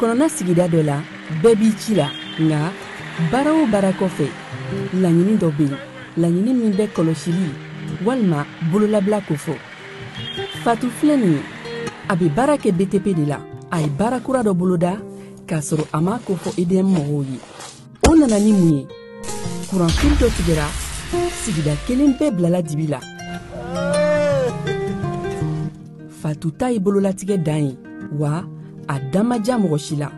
kɔnɔna sigida dɔ la bɛɛ b'i ci la nka baara o baara kɔfɛ laɲini dɔ bɛ yen laɲini min bɛ kɔlɔsili walima bololabila ko fɔ Fatu filɛ nin ye a bɛ baara kɛ BTP de la a ye baara kura dɔ boloda k'a sɔrɔ a ma ko fɔ EDM mɔgɔw ye o nana ni mun ye kuranfili dɔ tigɛra sigida kelen bɛɛ bilala dibi la Fatu ta ye bololatigɛ dan ye wa a dan ma diya mɔgɔ si la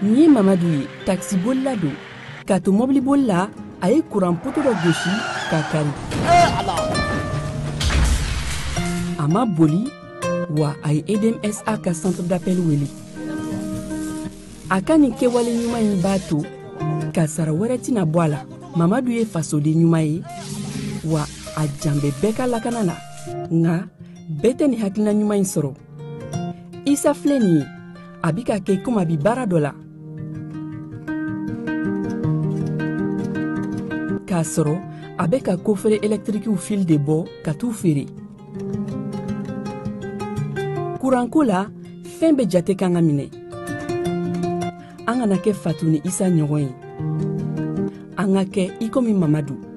nin ye Mamadu ye taxibolila don k'a to mɔbiliboli la a ye kuran poto dɔ gosi k'a kari a ma boli wa a ye EDMSA ka centre d'appel wele a ka nin kɛwale ɲuman in b'a to ka sara wɛrɛ tɛna bɔ a la Mamadu ye fasoden ɲuman ye wa a jan bɛ bɛɛ ka lakana la nka bɛɛ tɛ nin hakilina ɲuman in sɔrɔ Isa filɛ nin ye a bi ka kɛ komi a bi baara dɔ la k'a sɔrɔ a bɛ ka kofere électrique fil de bɔ ka t'u feere kuranko la fɛn bɛ jate kan ka minɛ an kana kɛ Fatu ni Isa ɲɔgɔn ye an ka kɛ i komi Mamadu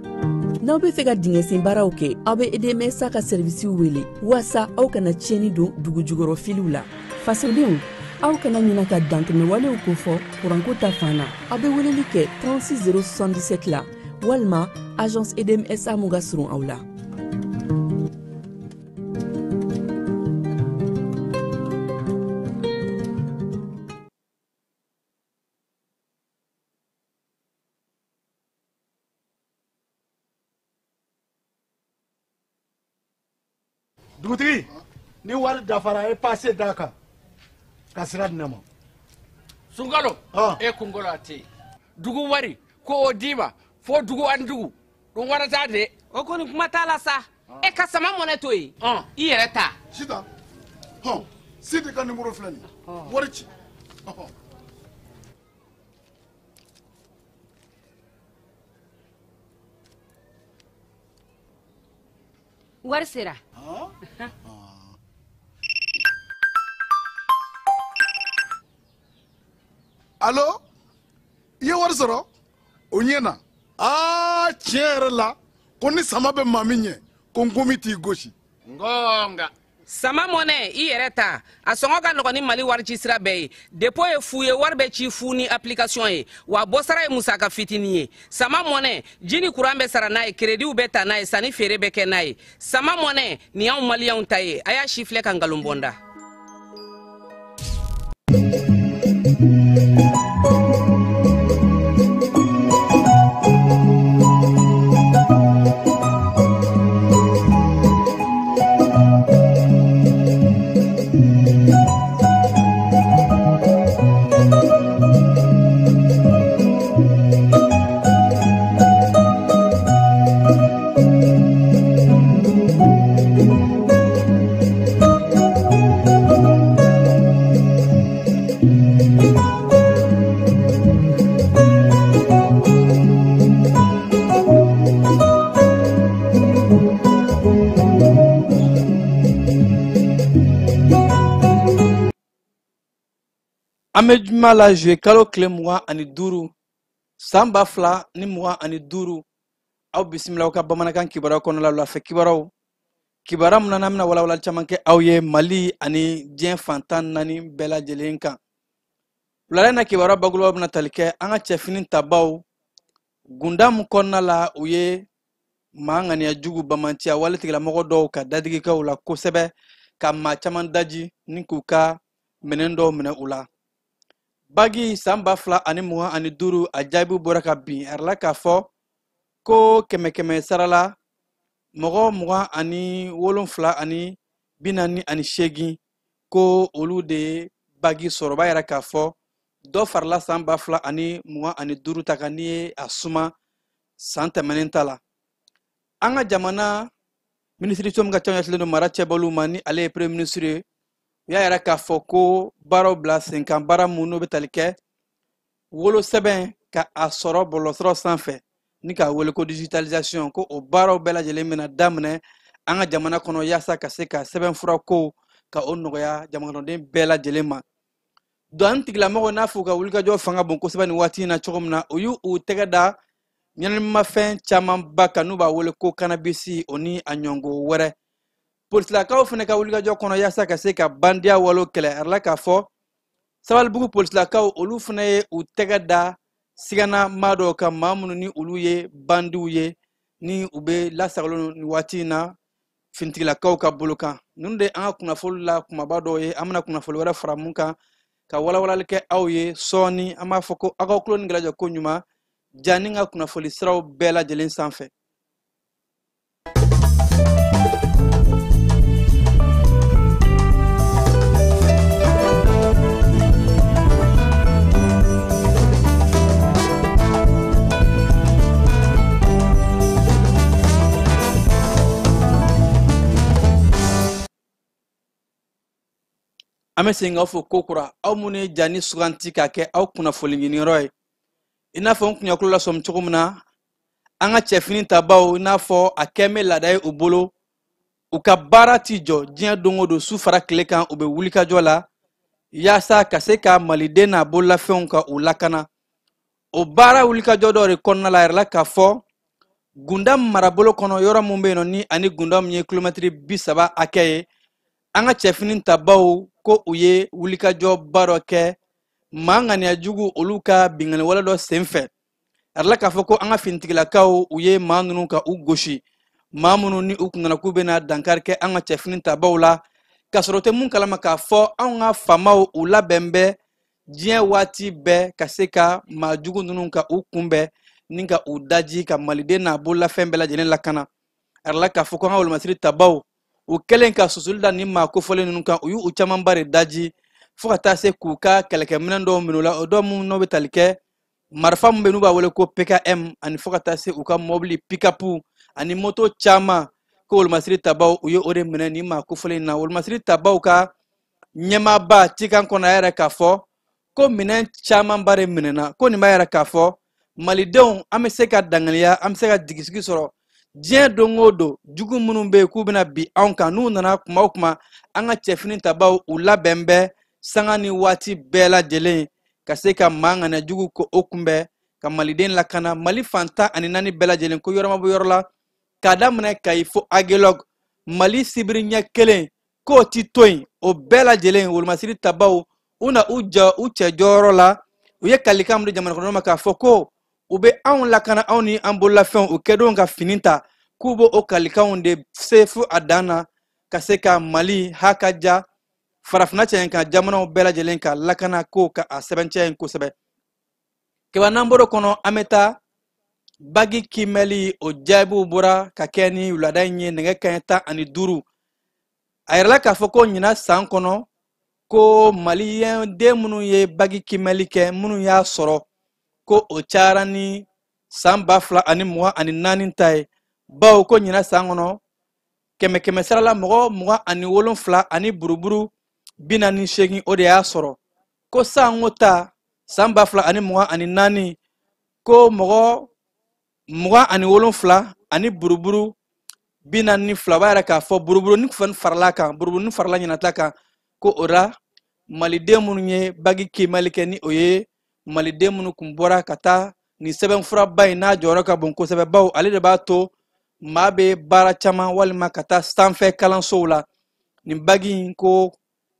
n'aw bɛ fɛ ka dingɛsen baaraw kɛ aw bɛ EDMSA ka service wele walasa aw kana tiɲɛni don dugu jukɔrɔ filiw la fasodenw aw kana ɲina ka dantɛmɛwalew kofɔ kuranko ta fan na aw bɛ weleli kɛ 36077 la walima agence EDMSA mun ka surun aw la dugutigi ni wari dafara e passé daka ka sira di ne ma Sunkalo e kunkolo ate dugu wari ko o dima fo dugu an dugu ɗum warata de o koni kuma tala sa e ka sama mone to yi i yɛrɛ ta sita sidi ka numéro filɛ nin wari ci wari sera allo i ye wari sɔrɔ o ɲɛna tiɲɛ yɛrɛ la ko ni sama bɛ maa min ɲɛ ko nkomi t'i gosi ngonga sama mɔnɛ i yɛrɛ ta a sɔngɔ ka nɔgɔn ni Mali wari ci sira bɛɛ ye dépôt ye fu ye wari bɛ ci fu ni application ye wa bɔsara ye musaka fitinin ye sama mɔnɛ ji ni kuran bɛ sara n'a ye créditw bɛ ta n'a ye sanni feere bɛ kɛ n'a ye sama mɔnɛ nin y'anw maliyɛnw ta ye a y'a si filɛ ka nkalon bɔnda An bɛ juma la juillet kalo tile 25 san 2025 aw bisimila aw ka bamanankan kibaruyaw kɔnɔna la fɛ kibaruyaw kibaruya mun na bɛna walawala caman kɛ aw ye Mali ani diɲɛ fantan 4 bɛɛ lajɛlen kan wulada in na kibaruya bakuruba bɛna tali kɛ an ka cɛfini tabaw gunda mun kɔnɔna la u ye maa ŋaniya jugu bamantiya wale tigilamɔgɔ dɔw ka dadigikɛw la kosɛbɛ ka maa caman daji ni k'u ka minɛn dɔw minɛ u la Bagi san 2025 a jaabiw bɔra ka bin arala k'a fɔ ko kɛmɛ sarala mɔgɔ 27 ani 48 ko olu de ye bagi sɔrɔ b'a yɛrɛ k'a fɔ dɔ farala san 2025 ta kan ni ye a suma san tɛmɛnen ta la an ka jamana minisiriso min ka ca ɲɛsilen don mara cɛbɔliw ma ni ale ye premier ministre ye u y'a yɛrɛ k'a fɔ ko baaraw bila sen kan baara mun n'o bɛ tali kɛ wolosɛbɛn ka a sɔrɔ bɔlɔsɔrɔ sanfɛ ni k'a wele ko digitalisation ko o baaraw bɛɛ lajɛlen bɛna daminɛ an ka jamana kɔnɔ yaasa ka se ka sɛbɛnfura kow ka o nɔgɔya jamanaden bɛɛ lajɛlen ma don tigilamɔgɔ n'a fɔ ka wulikajɔ fanga bon kosɛbɛ ni waati in na cogo min na o y'u tɛgɛ da ɲɛnɛmafɛn camanba kan n'u b'a wele ko kanabisi o ni a ɲɔngo wɛrɛ. Polisilakaw fana ka wulikajɔ kɔnɔ yaasa ka se ka bandiya walo kɛlɛ arala k'a fɔ Sabalibugu polisilakaw olu fana ye u tɛgɛ da sigana maa dɔw kan maa minnu ni olu ye bandiw ye ni u bɛ lasagolo ni waati in na finitigilakaw ka bolo kan. Ninnu de an ka kunnafoli la kumaba dɔw ye an bɛna kunnafoli wɛrɛ fara mun kan ka walawalali kɛ aw ye sɔɔni an b'a fɔ ko aw ka kulo ni gɛlɛjɔ ko ɲuman jani ka kunnafoli siraw bɛɛ lajɛlen sanfɛ. An bɛ segin k'aw fo ko kura aw minnu ye jani suganti ka kɛ aw kunnafoli ɲiniyɔrɔ ye i n'a fɔ n kunyakulu la sɔmi cogo min na an ka cɛfini tabaw i n'a fɔ a kɛn bɛ laada ye u bolo u ka baara t'i jɔ diɲɛ don o don su fara tile kan u bɛ wulikajɔ la yaasa ka se ka maliden n'a bololafɛnw ka u lakana o baara wulikajɔ dɔ de kɔnɔna la yɛrɛ la k'a fɔ Gunda marabolo kɔnɔ yɔrɔ mun bɛ yen nɔ ni ani Gunda min ye kilomɛtiri 30 hakɛ ye an ka cɛfini tabaw ko u ye wulikajɔ ba dɔ kɛ maa ŋaniya jugu olu ka bingani wale dɔ senfɛ arala k'a fɔ ko an ka finitigilakaw u ye maa ninnu ka u gosi maa minnu ni u kun nana k'u bɛna dankari kɛ an ka cɛfini tabaw la ka sɔrɔ tɛ mun kalama k'a fɔ anw ka faamaw u labɛn bɛ diɲɛ waati bɛɛ ka se ka maa jugu ninnu ka u kunbɛn ni ka u daji ka maliden n'a bololafɛn bɛɛ lajɛlen lakana arala k'a fɔ ko an ka wolomasiri tabaw u kɛlen ka susuli da ni maa kofɔlen ninnu kan u y'u camanba de daji fo ka taa se k'u ka kɛlɛkɛminɛn dɔw minɛ u la o dɔw minnu n'o bɛ tali kɛ marifa min bɛ n'u b'a wele ko PKM ani fo ka taa se u ka mɔbili pikapu ani moto caman ko wolomasiri tabaw u ye o de minɛ ni maa kofɔlen in na wolomasiri tabaw ka ɲɛmaaba cikan kɔnɔ a yɛrɛ k'a fɔ ko minɛn camanba de minɛna ko nin b'a yɛrɛ k'a fɔ malidenw an bɛ se ka danganiya an bɛ se ka jigisigi sɔrɔ diɲɛ don o don jugu minnu bɛ yen k'u bɛna bi anw kan n'u nana kuma o kuma an ka cɛfini tabaw u labɛn bɛ sanga ni waati bɛɛ lajɛlen ka se ka maa ŋaniya jugu ko o kunbɛn ka maliden lakana Mali fantan ani 4 bɛɛ lajɛlen ko yɔrɔ ma bɔ yɔrɔ la k'a daminɛ Kayi fo Agelɔg Mali sibiri ɲɛ kelen k'o ti to yen o bɛɛ lajɛlen wolomasiri tabaw u na u jɔ u cɛ jɔyɔrɔ la u ye kalikan min di jamana kɔnɔdenw ma k'a fɔ ko u bɛ anw lakana anw ni an bololafɛnw u kɛdenw ka fini ta k'u b'o kalikanw de se fo a dan na ka se ka Mali hakaja farafina cɛ kan jamanaw bɛɛ lajɛlen ka lakana ko ka a sɛbɛnciya in kosɛbɛ kiba n'an bɔr'o kɔnɔ an bɛ taa bagi kimɛli o jaabiw bɔra ka kɛ ni wulada in ye nɛgɛ kanɲɛ 15 a yɛrɛla k'a fɔ ko ɲina san kɔnɔ ko maliyɛn den minnu ye bagi kimɛli kɛ minnu y'a sɔrɔ ko o cayara ni san 2024 ta ye bawo ko ɲina san kɔnɔ kɛmɛ sarala mɔgɔ 27 ani buruburu 48 o de y'a sɔrɔ ko san ko ta san 2024 ko mɔgɔ 27 ani buruburu 42 b'a yɛrɛ k'a fɔ buruburu ni farala kan buruburu ni farala ɲinata kan ko o ra maliden minnu ye bagi kimɛli kɛ ni o ye maliden minnu kun bɔra ka taa ni sɛbɛnfuraba in n'a jɔyɔrɔ ka bon kosɛbɛ bawo ale de b'a to maa bɛ baara caman walima ka taa sanfɛ kalansow la nin bagi in ko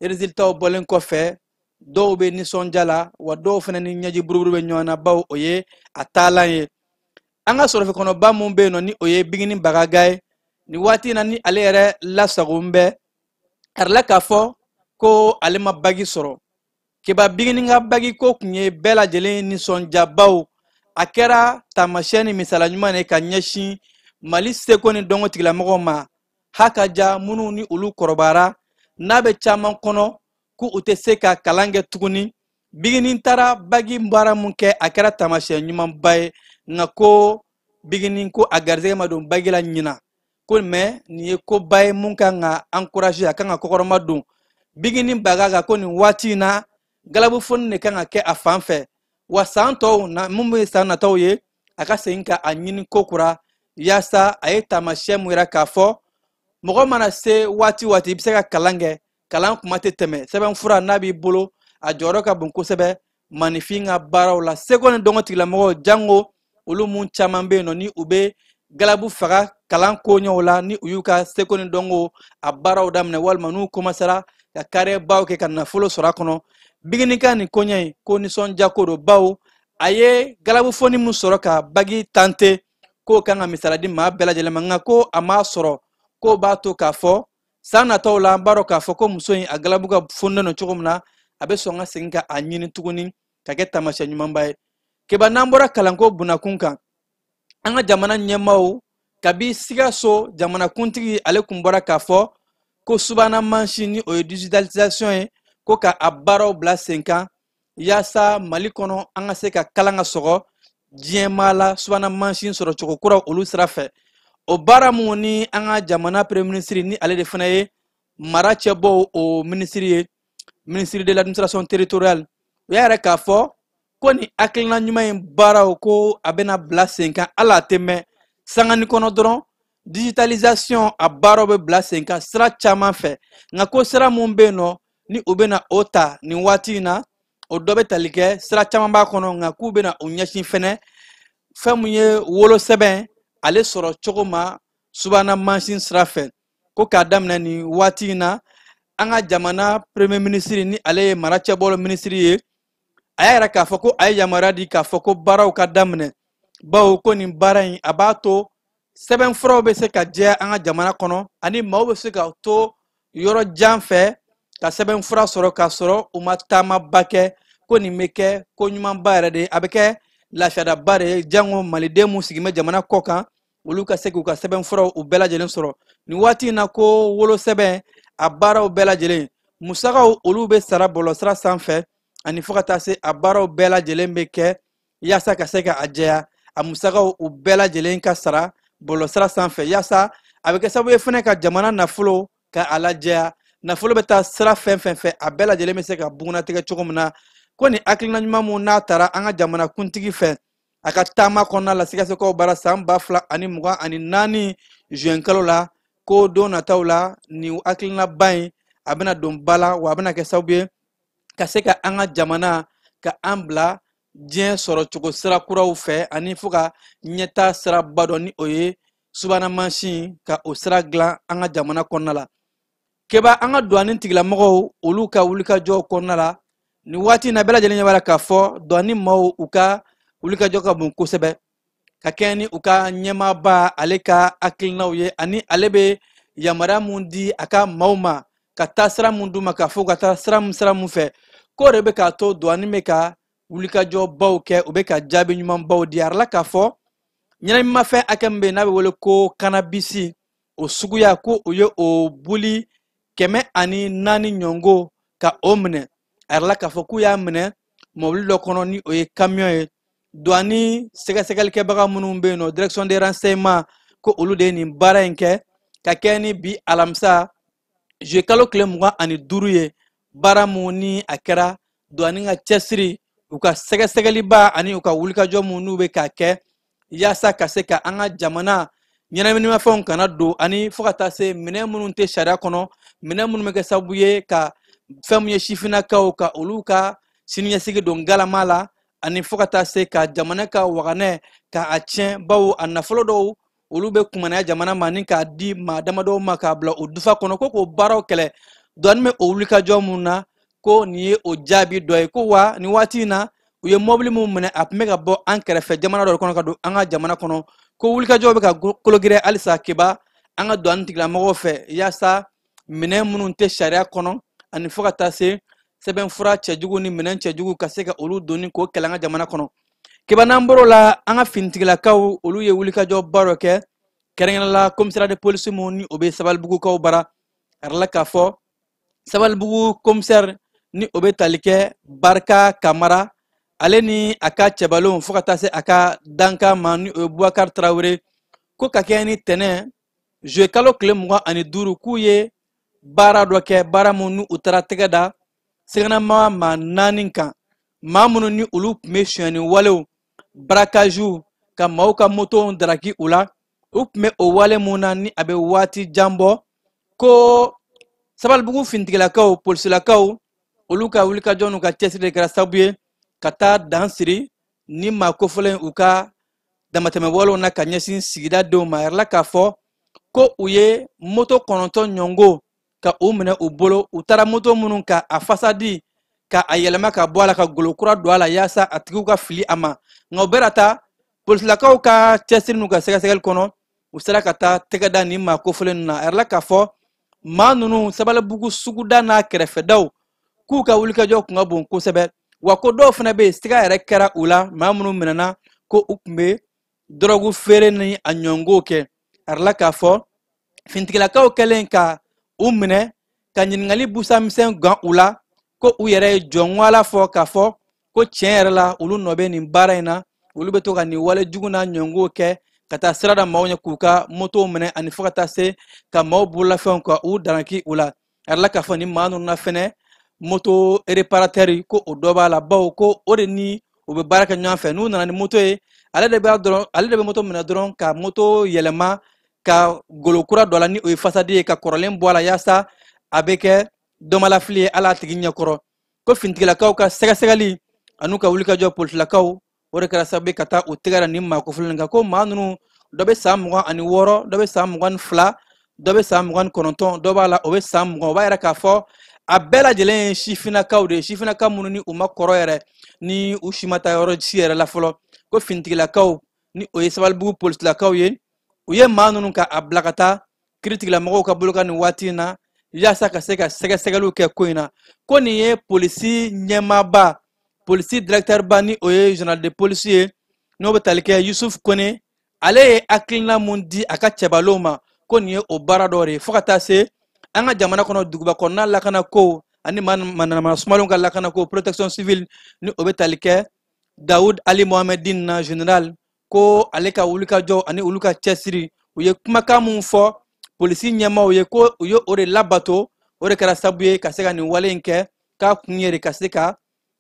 résultats bɔlen kɔfɛ dɔw bɛ nisɔndiya la wa dɔw fana ni ɲɛji buruburu bɛ ɲɔgɔn na bawo o ye a taalan ye an ka sɔrɔfɛ kɔnɔba mun bɛ yen nɔ ni o ye Bigini Bagaga ye ni waati in na ni ale yɛrɛ lasagon bɛ arila k'a fɔ ko ale ma bagi sɔrɔ kiba Bigini ka bagi ko kun ye bɛɛ lajɛlen nisɔndiyabaw a kɛra taamasiyɛn ni misala ɲuman ye ka ɲɛsin Mali seko ni dɔnko tigilamɔgɔw ma hakaja minnu ni olu kɔrɔbayara n'a bɛ caman kɔnɔ ko u tɛ se ka kalan kɛ tuguni Bigini taara bagi baara mun kɛ a kɛra taamasiyɛn ɲumanba ye nka ko Bigini ko a garisɛgɛ ma don bagi la ɲina ko mɛ nin ye koba ye mun kan ka encourager a kan ka kɔkɔrɔma don Bigini Bagaga ko nin waati in na galabu foni de kan ka kɛ a fan fɛ wa san tɔw na mun bɛ san nataw ye a ka segin ka a ɲini ko kura yaasa a ye taamasiyɛn mun yira k'a fɔ mɔgɔ mana se waati i bɛ se ka kalan kɛ kalan kuma tɛ tɛmɛ sɛbɛnfura n'a b'i bolo a jɔyɔrɔ ka bon kosɛbɛ manifin ka baaraw la seko ni dɔngɔ tigilamɔgɔw jango olu mun caman bɛ yen nɔ ni u bɛ galabu faga kalan koɲɛw la ni u y'u ka seko ni dɔngɔ a baaraw daminɛ walima n'u komasara ka karibaw kɛ ka nafolo sɔrɔ a kɔnɔ biginika ni koɲɛ in ko nisɔndiya ko don bawo a ye galabu fɔni mun sɔrɔ ka bagi tante k'o kan ka misala di maa bɛɛ lajɛlen ma nka ko a m'a sɔrɔ k'o b'a to k'a fɔ san nataw la an b'a dɔn k'a fɔ ko muso in a galabu ka fununen don cogo min na a bɛ sɔn ka segin ka a ɲini tuguni ka kɛ taamasiyɛn ɲumanba ye keba n'an bɔra kalanko bunakun kan an ka jamana ɲɛmaaw kabi Sikaso jamanakuntigi ale kun bɔra k'a fɔ ko subahana mansin ni o ye digitalisation ye ko ka a baaraw bila sen kan yaasa Mali kɔnɔ an ka se ka kalan ka sɔgɔ diɲɛmaa la subahana mansin sɔrɔ cogo kura olu sira fɛ o baara mun ni an ka jamana premier ministre ni ale de fana ye mara cɛbɔ o ministre ye ministre de l'administration territoriale o y'a yɛrɛ k'a fɔ ko ni hakilina ɲuman in baaraw ko a bɛna bila sen kan ala tɛ mɛn sangani kɔnɔ dɔrɔn digitalisation a baaraw bɛ bila sen kan sira caman fɛ nka ko sira mun bɛ yen nɔ ni u bɛna o ta nin waati in na o dɔ bɛ tali kɛ sira caman b'a kɔnɔ nka k'u bɛna o ɲɛsin fɛnɛ fɛn mun ye wolosɛbɛn ale sɔrɔ cogo ma subahana mansin sira fɛ ko k'a daminɛ nin waati in na an ka jamana premier ministre ni ale ye mara cɛbɔla ministre ye a y'a yɛrɛ k'a fɔ ko a ye yamaruya di k'a fɔ ko baaraw ka daminɛ bawo ko nin baara in a b'a to sɛbɛnfuraw bɛ se ka jɛ an ka jamana kɔnɔ ani maaw bɛ se ka to yɔrɔ jan fɛ ka sɛbɛnfura sɔrɔ k'a sɔrɔ u ma taamaba kɛ ko nin bɛ kɛ ko ɲumanba yɛrɛ de ye a bɛ kɛ lafiyadaba de ye jango maliden mun sigilen bɛ jamana kɔ kan olu ka se k'u ka sɛbɛnfuraw u bɛɛ lajɛlen sɔrɔ nin waati in na ko wolosɛbɛn a baaraw bɛɛ lajɛlen musakaw olu bɛ sara bɔlɔsira sanfɛ ani fo ka taa se a baaraw bɛɛ lajɛlen bɛ kɛ yaasa ka se ka a jɛya a musakaw u bɛɛ lajɛlen ka sara bɔlɔsira sanfɛ yaasa a bɛ kɛ sababu ye fɛnɛ ka jamana nafolo ka a lajɛya nafolo bɛ taa sira fɛn fɛn fɛ a bɛɛ lajɛlen bɛ se ka bugunatigɛ cogo min na ko ni hakilina ɲuman mun n'a taara an ka jamana kuntigi fɛ a ka taama kɔnɔna la Sikasokaw bara san 2024 juin kalo la ko don nataw la ni hakilinaba in a bɛna don ba la wa a bɛna kɛ sababu ye ka se ka an ka jamana ka an bila diɲɛ sɔrɔ cogo sira kuraw fɛ ani fo ka ɲɛta siraba dɔ ni o ye subahana mansin ka o sira dilan an ka jamana kɔnɔna la keba an ka douane tigilamɔgɔw olu ka wulikajɔ kɔnɔna la ni waati in na bɛɛ lajɛlen ɲɛ b'a la k'a fɔ douane maaw u ka wulikajɔ ka bon kosɛbɛ ka kɛɲɛ ni u ka ɲɛmaaba ale ka hakilinaw ye ani ale bɛ yamaruya mun di a ka maaw ma ka taa sira mun d'u ma k'a fɔ ka taa sira mun fɛ k'o de bɛ k'a to douane bɛ ka wulikajɔbaw kɛ u bɛ ka jaabi ɲumanbaw di arala k'a fɔ ɲɛnaminimafɛn hakɛ min bɛ yen n'a bɛ wele ko kanabisi o suguya ko o ye o buli 104 ɲɔngo ka o minɛ arala k'a fɔ k'u y'a minɛ mɔbili dɔ kɔnɔ ni o ye camion ye douane sɛgɛsɛgɛlikɛbaga minnu bɛ yen nɔ direction des renseignements ko olu de ye nin baara in kɛ ka kɛ ni bi alamisa juillet kalo tile 25 ye baara mun ni a kɛra douane ka cɛsiri u ka sɛgɛsɛgɛliba ani u ka wulikajɔ mun n'u bɛ k'a kɛ yaasa ka se ka an ka jamana ɲɛnaminimafɛnw kana don ani fo ka taa se minɛn minnu tɛ sariya kɔnɔ minɛn minnu bɛ kɛ sababu ye ka fɛn mun ye sifinnakaw ka olu ka siniɲɛsigi don galama la ani fo ka taa se ka jamana ka waganɛ ka a tiɲɛ bawo a nafolo dɔw olu bɛ kumanaya jamana ma ni k'a di maa damadɔw ma k'a bila o dufa kɔnɔ ko k'o baaraw kɛlɛ douane bɛ o wulikajɔ mun na ko nin ye o jaabi dɔ ye ko wa nin waati in na u ye mɔbili mun minɛ a tun bɛ ka bɔ an kɛrɛfɛ jamana dɔ kɔnɔ ka don an ka jamana kɔnɔ ko wulikajɔw bɛ ka kologirɛ halisa keba an ka douane tigilamɔgɔw fɛ yaasa minɛn minnu tɛ sariya kɔnɔ ani fo ka taa se sɛbɛnfura cɛjugu ni minɛn cɛjugu ka se ka olu donni k'o kɛlɛ an ka jamana kɔnɔ keba n'an bɔr'o la an ka finitigilakaw olu ye wulikajɔba dɔ kɛ kɛrɛnkɛrɛnnenya commissariat de police mun ni o bɛ sabalibugukaw bara arala k'a fɔ sabalibugu commissaire ni o bɛ tali kɛ barika kamara ale ni a ka cɛbalenw fo ka taa se a ka danka ma ni o ye Bubakari Tarawele ko ka kɛ ni tɛnɛn juillet kalo tile 25 k'u ye baara dɔ kɛ baara mun ni u taara tɛgɛ da sɛgɛnnama maa 4 kan maa minnu ni olu tun bɛ sonyɛni walew braquage ka maaw ka motow daraki u la u tun bɛ o wale mun na ni a bɛ waati jan bɔ ko sabalibugu finitigilakaw polisilakaw olu ka wulikajɔ n'u ka cɛsiri de kɛra sababu ye ka taa dan siri ni maa kofɔlen u ka damatɛmɛwalew na ka ɲɛsin sigida denw ma yɛrɛ la k'a fɔ ko u ye moto 9 ɲɔngo ka u minɛ u bolo u taara moto minnu ka a fasadi ka a yɛlɛma ka bɔ a la ka golo kura don a la yaasa a tigiw ka fili a ma nka u bɛɛ ta polisilakaw ka cɛsiri n'u ka sɛgɛsɛgɛli kɔnɔ u sera ka taa tɛgɛ da ni maa kofɔlen ninnu na a yɛrɛ la k'a fɔ maa ninnu sabalibugu suguda n'a kɛrɛfɛdaw k'u ka wulikajɔ kun ka bon kosɛbɛ wa ko dɔw fana bɛ yen siga yɛrɛ kɛra u la maa minnu minɛna ko u tun bɛ dɔrɔgu feere ni a ɲɔngow kɛ a yɛrɛ la k'a fɔ fintigilakaw kɛlen ka u minɛ ka ɲininkali busamisɛn gan u la ko u yɛrɛ ye jɔnwala fɔ k'a fɔ ko tiɲɛ yɛrɛ la olu nɔ bɛ nin baara in na olu bɛ to ka nin wale jugu n'a ɲɔngow kɛ ka taa sirada maaw ɲɛ k'u ka motow minɛ ani fo ka taa se ka maaw bololafɛnw ka u daranki u la a yɛrɛ la k'a fɔ ni maa ninnu na fɛnɛ moto réparatɛri ko o dɔ b'a la bawo ko o de ni u bɛ baara kɛ ɲɔgɔn fɛ n'u nana ni moto ye ale de bɛ moto minɛ dɔrɔn ka moto yɛlɛma ka golo kura dɔ la ni o ye fasadi ye ka kɔrɔlen bɔ a la yaasa a bɛ kɛ dɔmalafili ye ala tigi ɲɛkɔrɔ ko fintigilakaw ka sɛgɛsɛgɛli an'u ka wulikajɔ polisilakaw o de kɛra sababu ka taa u tɛgɛra ni maa kofɔlen kan ko maa ninnu dɔ bɛ san 26 dɔ bɛ san 22 dɔ bɛ san 29 dɔ b'a la o bɛ san 20 o b'a yɛrɛ k'a fɔ a bɛɛ lajɛlen ye sifinnakaw de ye sifinnaka minnu ni u ma kɔrɔ yɛrɛ ni u si ma taa yɔrɔ si yɛrɛ la fɔlɔ ko fintigilakaw ni o ye sabalibugu polisilakaw ye u ye maa ninnu ka a bila ka taa kiiritigɛlamɔgɔw ka bolo kan nin waati in na yaasa ka se ka sɛgɛsɛgɛliw kɛ ko in na ko nin ye polisi ɲɛmaaba polisi directeur ni o ye général de police ye n'o bɛ tali kɛ Yusuf Kone ale ye hakilina mun di a ka cɛbalaw ma ko nin ye o baara dɔ de ye fo ka taa se an ka jamana kɔnɔ duguba kɔnɔna lakana ko ani manamana sumalenw ka lakana ko protection civile ni o bɛ tali kɛ Dawud Ali Mohamedine na général ko ale ka wulikajɔ ani olu ka cɛsiri u ye kumakan mun fɔ polisi ɲɛmaaw ye ko u ye o de labato o de kɛra sababu ye ka se ka nin wale in kɛ k'a kun ye de ka se ka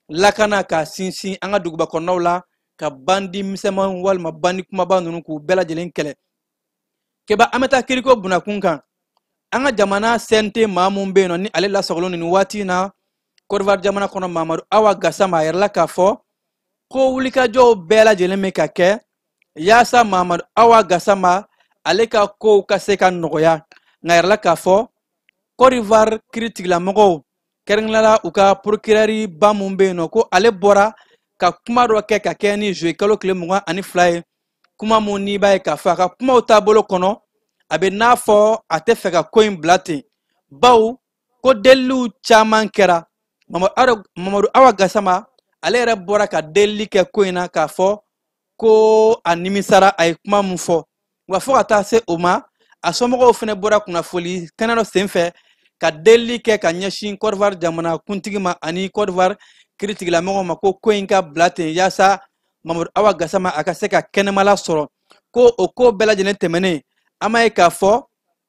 lakana ka sinsin an ka duguba kɔnɔnaw la ka bandi misɛnman walima bandi kumaba ninnu k'u bɛɛ lajɛlen kɛlɛ keba an bɛ taa kiriko bunakun kan an ka jamana CNT maa mun bɛ yen nɔ ni ale lasagolen nin waati in na Côte d'Ivoire jamana kɔnɔ Mamadu Awa Gassama a yɛrɛ la k'a fɔ ko wulikajɔw bɛɛ lajɛlen bɛ ka kɛ yaasa Mamadu Awa Gassama ale ka kow ka se ka nɔgɔya nka yɛrɛ la k'a fɔ Côte d'Ivoire kiiritigilamɔgɔw kɛrɛnkɛrɛnnenya u ka procureur ba mun bɛ yen nɔ ko ale bɔra ka kuma dɔ kɛ ka kɛ ni juillet kalo tile 22 ye kuma mun n'i b'a ye k'a fɔ a ka kumaw taabolo kɔnɔ a bɛ n'a fɔ a tɛ fɛ ka ko in bila ten bawo ko deliliw caman kɛra Mamadu Awa Gassama ale yɛrɛ bɔra ka delili kɛ ko in na k'a fɔ ko a nimisara a ye kuma mun fɔ wa fo ka taa se o ma a somɔgɔw fana bɔra kunnafoli kɛnɛ dɔ senfɛ ka delili kɛ ka ɲɛsin Côte d'Ivoire jamana kuntigi ma ani Côte d'Ivoire kiiritigilamɔgɔw ma ko in ka bila ten yaasa Mamadu Awa Gassama a ka se ka kɛnɛmala sɔrɔ ko o ko bɛɛ lajɛlen tɛmɛnen an b'a ye k'a fɔ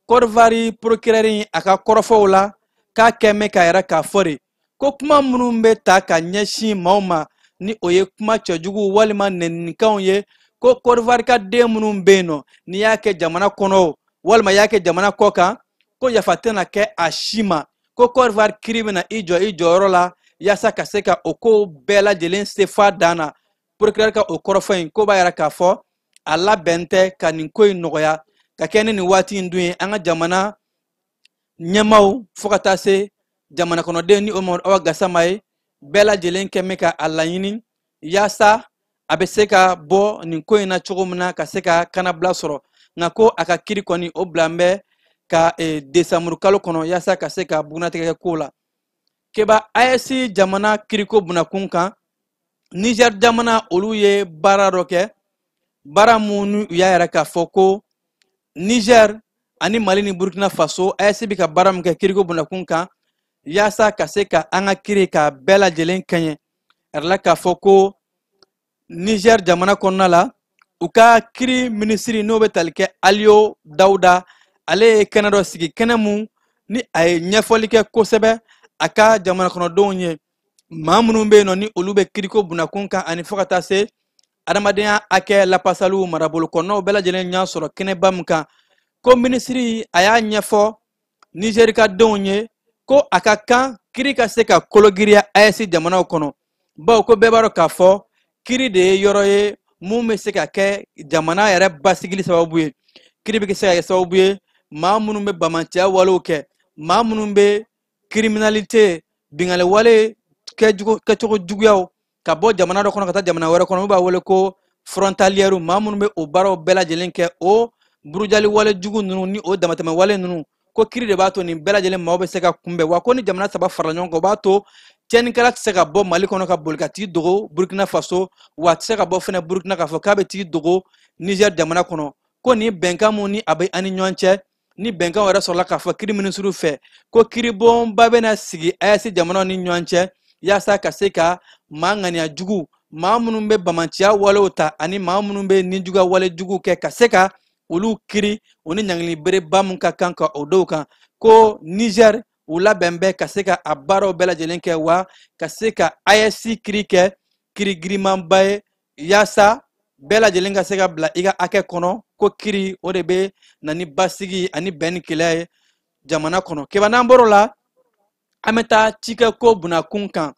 Côte d'Ivoire procureur a ka kɔrɔfɔw la k'a kɛ mɛn k'a yɛrɛ k'a fɔ de ko kuma minnu bɛ ta ka ɲɛsin maaw ma ni o ye kuma cɛjugu walima nɛninikanw ye ko Côte d'Ivoire ka den minnu bɛ yen nɔ n'i y'a kɛ jamana kɔnɔ walima i y'a kɛ jamana kɔ kan ko yafa tɛna kɛ a si ma ko Côte d'Ivoire kiiri bɛna i jɔyɔrɔ la yaasa ka se ka o ko bɛɛ lajɛlen se f'a dan na procureur ka o kɔrɔfɔ in ko b'a yɛrɛ k'a fɔ a labɛn tɛ ka nin ko in nɔgɔya ka kɛ ni nin waati in dun ye an ka jamana ɲɛmaaw fo ka taa se jamana kɔnɔden ni o Mamadu Awa Gassama ye bɛɛ lajɛlen kɛ mɛn ka a laɲini yaasa a bɛ se ka bɔ nin ko in na cogo min na ka se ka kanabila sɔrɔ nka ko a ka kiiri kɔni o bila n bɛ ka desanburu kalo kɔnɔ yaasa ka se ka bugunatigɛ kɛ ko la keba AES jamana kiiriko bunakun kan Niger jamana olu ye baara dɔ kɛ baara mun u y'a yɛrɛ k'a fɔ ko Niger ani Mali ni Burkina Faso AES bɛ ka baara min kɛ kiiriko bunakun kan yaasa ka se ka an ka kiiri ka bɛɛ lajɛlen kɛɲɛ yɛrɛ la k'a fɔ ko Niger jamana kɔnɔna la u ka kiiri minisiri n'o bɛ tali kɛ Aliyo Dawuda ale ye kɛnɛ dɔ sigi kɛnɛ mun ni a ye ɲɛfɔli kɛ kosɛbɛ a ka jamana kɔnɔdenw ye maa minnu bɛ yen nɔ ni olu bɛ kiiriko bunakun kan ani fo ka taa se adamadenya hakɛ lapasaliw marabolo kɔnɔnaw bɛɛ lajɛlen y'a sɔrɔ kɛnɛba min kan ko minisiri a y'a ɲɛfɔ Niger ka denw ye ko a ka kan kiri ka se ka kologiriya AES jamanaw kɔnɔ bawo ko bɛɛ b'a dɔn k'a fɔ kiri de ye yɔrɔ ye mun bɛ se ka kɛ jamana yɛrɛ basigili sababu ye kiri bɛ se ka kɛ sababu ye maa minnu bɛ bamanciya walew kɛ maa minnu bɛ criminalité bingali wale kɛcogo juguyaw ka bɔ jamana dɔ kɔnɔ ka taa jamana wɛrɛ kɔnɔ n'u b'a wele ko frontalière maa minnu bɛ o baaraw bɛɛ lajɛlen kɛ o burujali wale jugu ninnu ni o damatɛmɛ wale ninnu ko kiri de b'a to nin bɛɛ lajɛlen maaw bɛ se ka kunbɛn wa ko ni jamana saba farala ɲɔgɔn kan o b'a to tiɲɛnikɛla tɛ se ka bɔ Mali kɔnɔ ka boli ka t'i dogo Burkina Faso wa a tɛ se ka bɔ fɛnɛ Burkina k'a fɔ k'a bɛ t'i dogo Niger jamana kɔnɔ ko ni bɛnkan mun ni a bɛ ani ɲɔgɔn cɛ ni bɛnkan wɛrɛ sɔrɔla k'a fɔ kiri minisiriw fɛ ko kiribonba bɛna sigi AES jamanaw ni ɲɔgɔn cɛ yaasa ka se ka maa ŋaniya jugu maa minnu bɛ bamanciya walew ta ani maa minnu bɛ nijuguya wale jugu kɛ ka se ka olu kiri o ni ɲangili bereba min ka kan ka o dɔw kan ko Niger u labɛn bɛ ka se ka a baaraw bɛɛ lajɛlen kɛ wa ka se ka AES kiri kɛ kiri girimanba ye yaasa bɛɛ lajɛlen ka se ka bila i ka hakɛ kɔnɔ ko kiri o de bɛ na ni basigi ani bɛn ni keleya ye jamana kɔnɔ keba n'an bɔr'o la an bɛ taa cikɛko bunakun kan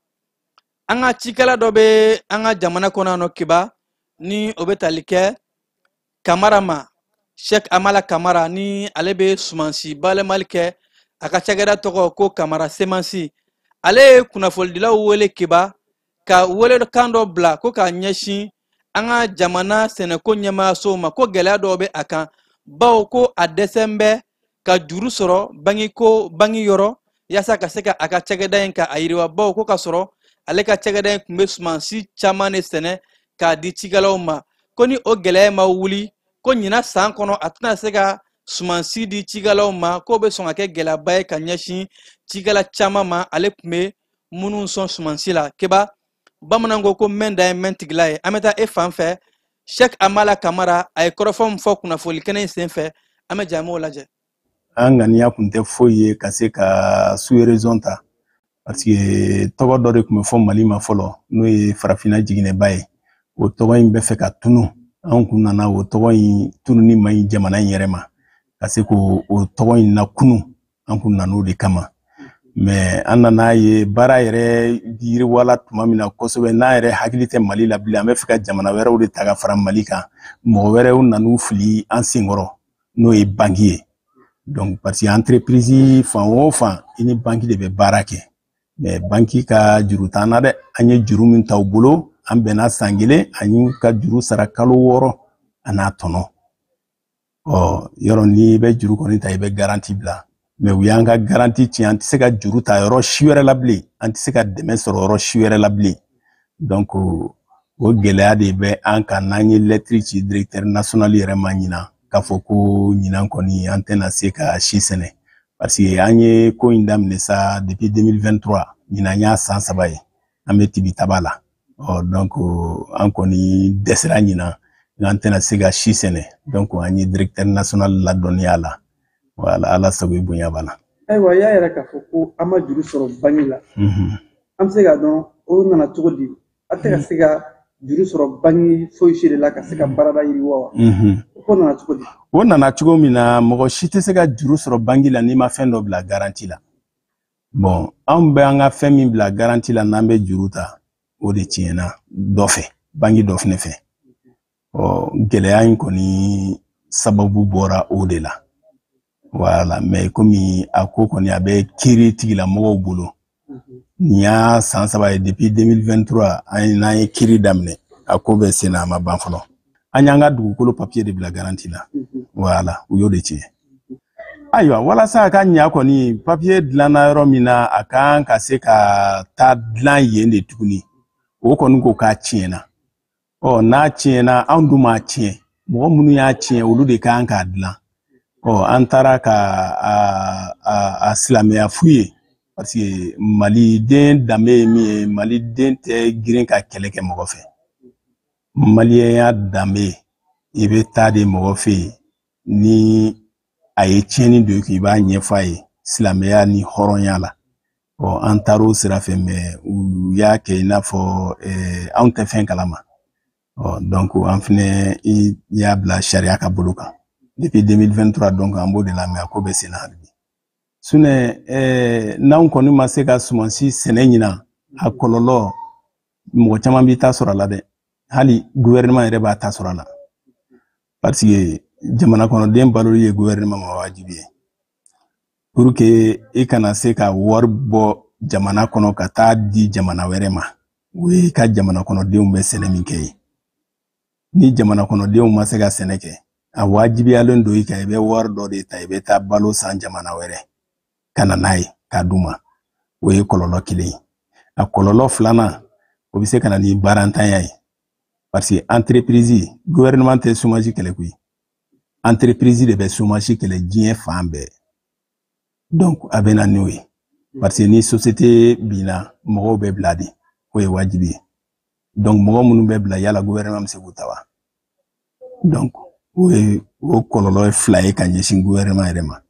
an ka cikɛla dɔ bɛ an ka jamana kɔnɔ yan nɔ keba ni o bɛ tali kɛ Kamara ma Sheikh Amala Kamara ni ale bɛ sumansi bayɛlɛmali kɛ a ka cakɛda tɔgɔ ko Kamara Semansi ale ye kunnafonidilaw wele keba ka welekan dɔ bila ko k'a ɲɛsin an ka jamana sɛnɛko ɲɛmaayasow ma ko gɛlɛya dɔw bɛ a kan bawo ko a dɛsɛn bɛ ka juru sɔrɔ bangi yɔrɔ yaasa ka se ka a ka cakɛda in ka a yiriwa bawo ko ka sɔrɔ ale ka cakɛda in tun bɛ sumansi caman de sɛnɛ k'a di cikɛlaw ma ko ni o gɛlɛya ma wuli ko ɲina san kɔnɔ a tɛna se ka sumansi di cikɛlaw ma k'o bɛ sɔn ka kɛ gɛlɛyaba ye ka ɲɛsin cikɛla caman ma ale tun bɛ minnu sɔn sumansi la keba bamanan ko mɛn da ye mɛn tigila ye an bɛ taa e fan fɛ Sheikh Amala Kamara a ye kɔrɔfɔ min fɔ kunnafoni kɛnɛ in senfɛ an bɛ jaamuw lajɛ an ŋaniya kun tɛ foyi ye ka se ka sous-région ta parce que tɔgɔ dɔ de tun bɛ fɔ Mali ma fɔlɔ n'o ye farafinna jiginɛba ye o tɔgɔ in bɛ fɛ ka tunu an kun nana o tɔgɔ in tununi ma ɲi jamana in yɛrɛ ma ka se k'o tɔgɔ in lakunu an kun nan'o de kama mais an nana ye baara yɛrɛ yiriwala tuma min na kosɛbɛ n'a yɛrɛ hakili tɛ Mali la bilen an bɛ fɛ ka jamana wɛrɛw de ta ka fara Mali kan mɔgɔ wɛrɛw nan'u fili an senkɔrɔ n'o ye banki ye donc parce que entreprise fan o fan i ni banki de bɛ baara kɛ mais banki ka juru t'an na dɛ an ye juru min t'aw bolo an bɛnna san kelen an y'u ka juru sara kalo 6 a n'a tɔnɔ yɔrɔ n'i bɛ juru kɔni ta i bɛ garanti bila mais u y'an ka garanti tiɲɛ an tɛ se ka juru ta yɔrɔ si wɛrɛ la bilen an tɛ se ka dɛmɛ sɔrɔ yɔrɔ si wɛrɛ la bilen donc o gɛlɛya de bɛ an kan n'an ye lettre ci directeur national yɛrɛ ma ɲinan k'a fɔ ko ɲinan kɔni an tɛna se ka si sɛnɛ parce que an ye ko in daminɛ sa depuis 2023 ɲinan y'a san 3 ye an bɛ tibitaba la donc an kɔni dɛsɛra ɲinan an tɛna se ka si sɛnɛ donc an ye directeur national ladɔnniya la voilà ala sago bonya bana ayiwa y'a yɛrɛ k'a fɔ ko an ma juru sɔrɔ bangi la an bɛ se k'a dɔn o nana cogo di a tɛ ka se ka juru sɔrɔ bangi foyi si de la ka se ka baarada yiriwa wa o nana cogo di o nana cogo min na mɔgɔ si tɛ se ka juru sɔrɔ bangi la n'i ma fɛn dɔ bila garanti la bon an bɛ an ka fɛn min bila garanti la n'an bɛ juru ta o de tiɲɛna dɔ fɛ bangi dɔ fɛnɛ fɛ gɛlɛya in kɔni sababu bɔra o de la voilà mais komi a ko kɔni a bɛ kiri tigilamɔgɔw bolo nin y'a san 3 ye depuis 2023 n'an ye kiri daminɛ a ko bɛ sen na a ma ban fɔlɔ an y'an ka dugukolo papier de bila garanti la voilà u y'o de tiɲɛ ayiwa walasa a ka ɲa kɔni papier dilanna yɔrɔ min na a kan ka se ka taa dilan yen de tuguni o kɔni ko k'a tiɲɛna n'a tiɲɛna anw dun m'a tiɲɛ mɔgɔ minnu y'a tiɲɛ olu de kan k'a dilan an taara ka a silamɛya fu ye parce que maliden danbe ye min ye maliden tɛ girin ka kɛlɛ kɛ mɔgɔ fɛ maliyɛnya danbe i bɛ taa de mɔgɔ fɛ yen ni a ye tiɲɛni don k'i b'a ɲɛfɔ a ye silamɛya ni hɔrɔnya la an taar'o sira fɛ mais u y'a kɛ i n'a fɔ anw tɛ fɛn kalama donc an fɛnɛ y'a bila sariya ka bolo kan depuis 2023 donc an b'o de la mais a ko bɛ sen na hali bi sune n'anw kɔni ma se ka sumansi sɛnɛ ɲina a kɔlɔlɔ mɔgɔ caman b'i ta sɔrɔ a la dɛ hali gouvernement yɛrɛ b'a ta sɔrɔ a la parce que jamana kɔnɔden baloli ye gouvernement ma wajibi ye pour que i kana se ka wari bɔ jamana kɔnɔ ka taa di jamana wɛrɛ ma o ye ka jamana kɔnɔdenw bɛ sɛnɛ min kɛ ye ni jamana kɔnɔdenw ma se ka sɛnɛ kɛ a wajibiyalen do i kan i bɛ wari dɔ de ta i bɛ taa balo san jamana wɛrɛ ka na n'a ye k'a d'u ma o ye kɔlɔlɔ kelen ye a kɔlɔlɔ filanan o bɛ se ka na ni baarantanya ye parce que entreprise gouvernement tɛ chômage kɛlɛ koyi entreprise de bɛ chômage kɛlɛ diɲɛ fan bɛɛ donc a bɛ na n'o ye parce que ni société binna mɔgɔw bɛ bila de o ye wajibi ye donc mɔgɔ minnu bɛ bila yala gouvernement bɛ se k'u ta wa donc o kɔlɔlɔ ye fila ye ka ɲɛsin gouvernement yɛrɛ ma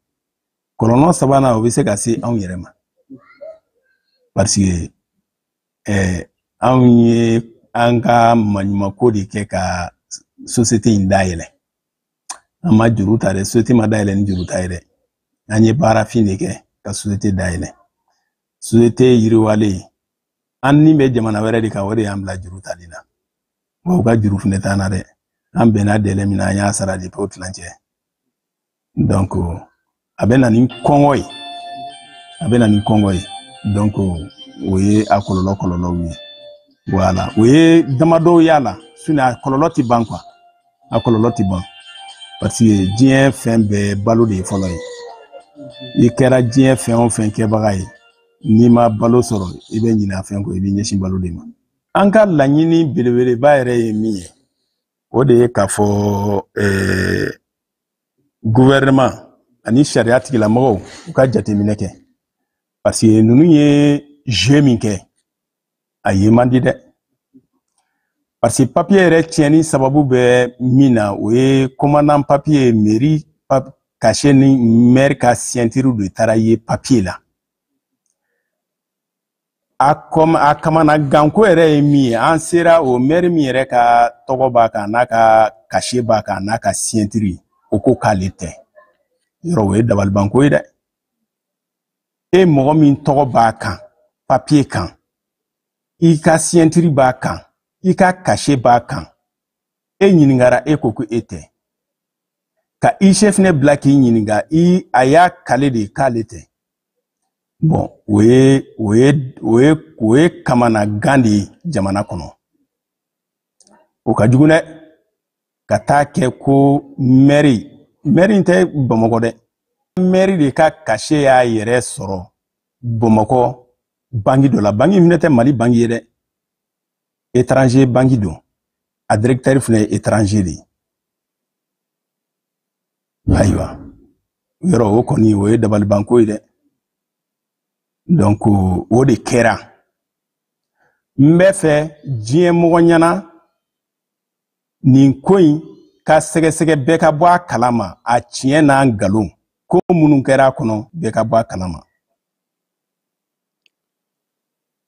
kɔlɔlɔ sabanan o bɛ se ka se anw yɛrɛ ma parce que anw ye an ka maɲumako de kɛ ka société in dayɛlɛ an ma juru ta dɛ société ma dayɛlɛ ni juru ta ye dɛ an ye baarafin de kɛ ka société dayɛlɛ société yiriwalen an ni bɛ jamana wɛrɛ de kan o de y'an bila juru tali la wa u ka juru fɛnɛ t'an na dɛ an bɛnna délai min na an y'a sara depuis o tilancɛ donc a bɛ na ni kɔngɔ ye donc o ye a kɔlɔlɔw ye voilà o ye damadɔw y'a la sinon a kɔlɔlɔ ti ban quoi a kɔlɔlɔ ti ban parce que diɲɛ fɛn bɛɛ balo de ye fɔlɔ ye i kɛra diɲɛ fɛn o fɛn kɛbaga ye n'i ma balo sɔrɔ i bɛ ɲinɛ a fɛn kɔ i bɛ ɲɛsin balo de ma an ka laɲini belebeleba yɛrɛ ye min ye o de ye k'a fɔ gouvernement ani sariya tigilamɔgɔw u ka jateminɛ kɛ parce que ninnu ye jeu min kɛ a ye man di dɛ parce que papier yɛrɛ tiɲɛni sababu bɛ min na o ye commandant papier mairie cachet ni maire ka signature de taara ye papier la a kamana ganko yɛrɛ ye min ye an sera o maire min yɛrɛ ka tɔgɔ b'a kan n'a ka cachet b'a kan n'a ka signature o ko k'ale tɛ yɔrɔ o ye dabalibanko ye dɛ e mɔgɔ min tɔgɔ b'a kan papier kan i ka signature b'a kan i ka cachet b'a kan e ɲiningara e ko ko e tɛ ka i chef ne bila k'i ɲininga a y'a kale de k'ale tɛ bon o ye kamana gan de ye jamana kɔnɔ o ka jugu dɛ ka taa kɛ ko maire tɛ Bamakɔ dɛ maire de ka cachet y'a yɛrɛ sɔrɔ Bamakɔ bangi dɔ la bangi min tɛ Mali bangi ye dɛ étranger bangi don a directeur fɛnɛ ye étranger de ayiwa yɔrɔ o kɔni o ye dabalibanko ye dɛ donc o de kɛra n bɛ fɛ diɲɛ mɔgɔ ɲana nin ko in ka sɛgɛsɛgɛ bɛɛ ka bɔ a kalama a tiɲɛ n'a nkalon ko minnu kɛra a kɔnɔ bɛɛ ka bɔ a kalama